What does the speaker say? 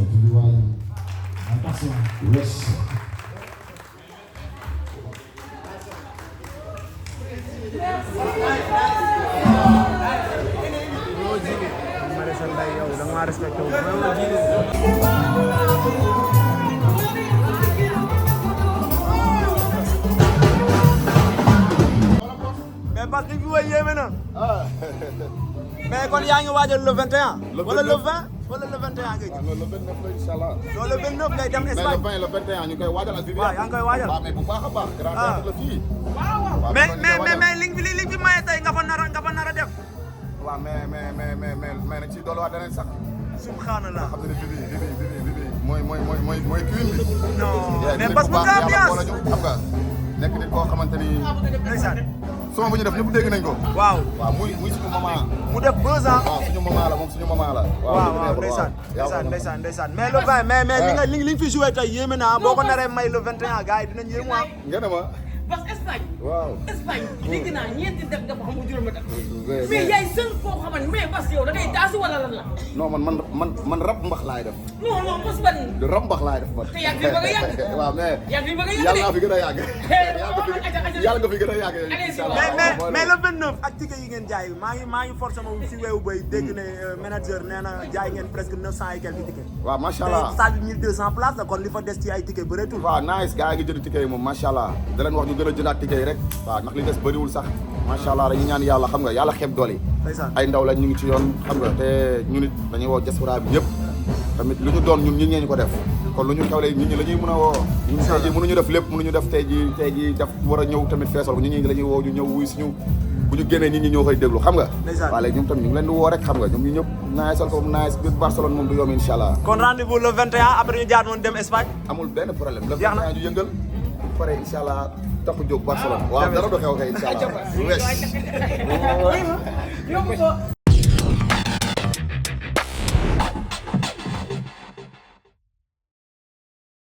Attention. Wesh. mais parce que fi way yéeme na. mais kon yaa ngi waajal le 21. wala le 20 wala le 21 ngay non le 29 la inchallah. non le 29 ngay dem Espagne. mais le 20 le 21 ñu koy waajal ak viviane. waaw yaa ngi koy waajal. waaw mais bu baax a baax. grand théâtre la fii. waaw mais li fi maye tey nga fa nar a def. waaw mais nag ci dolliwaat danañ sax. subhanallah. xam nga ne vivi mooy queen bi. non mais parce que bu nga ambiance xam nga nekk nit koo xamante ni. ndeysaan. sama bu ñu def ñëpp dégg nañ ko. waaw muy suñu maman. mu def 2 ans. waaw suñu maman la moom suñu maman la. waaw ndeysaan mais le 20 mais li nga fi joué tey yéeme na boo ko naree may le 21 gars yi dinañ yéemu ah. nga ne ma. parce que Espagne. waaw Espagne dégg naa ñeenti def nga fa xam nga juróomi def. mais yaay seul foo xamante mais parce que yow da ngay taasu wala lan la. non man rab mbax laay def. non parce que. du rab mbax laay def man. te yaa ngi fi bëgg a yàgg. waaw mais. yaa ngi fi bëgg a yàgg yàlla nga fi gën a yàgg. yàlla nga fi gën a yàgg. mais le 29 ak ticket yi ngeen jaay maa ngi forcé ma si weewu bay dégg ne manager nee na jaay ngeen presque 900 et quelques tickets. waaw macha allah te salle bi 1200 places la kon li fa des ci ay tickets bëreetul. waaw nice gars yi ngi jënd ticket yi moom macha allah da leen wax ñu gën a jëndaat ticket yi rek waaw ndax li des bëriwul sax macha allah dañuy ñaan yàlla xam nga yàlla xeeb doole yi ay ndaw lañ ñu ngi ci yoon xam nga te ñu nit dañuy woo diaspora bi yëpp tamit lu ñu doon ñun ñi ñu ko def kon lu ñu xewlee nit ñi la ñuy mën a woo ñun tey ji mënuñu def lépp mënuñu def tey ji def war a ñëw tamit feesal ko nit ñi la ñuy woo ñu ñëw wuy suñu bu ñu génnee nit ñi ñoo koy déglu xam nga waaw léegi ñoom tamit ñu ngi leen di woo rek xam nga ñoom ñu ñëpp naesal ko naes biir Barcelone moom du yomb incha allah kon rendez-vous le 21 après ñu jaar noonu dem Espagne amul benn problème le 21 ñu yëngal bu pare incha allah taxu jóg Barcelone waaw dara du xew kay incha allah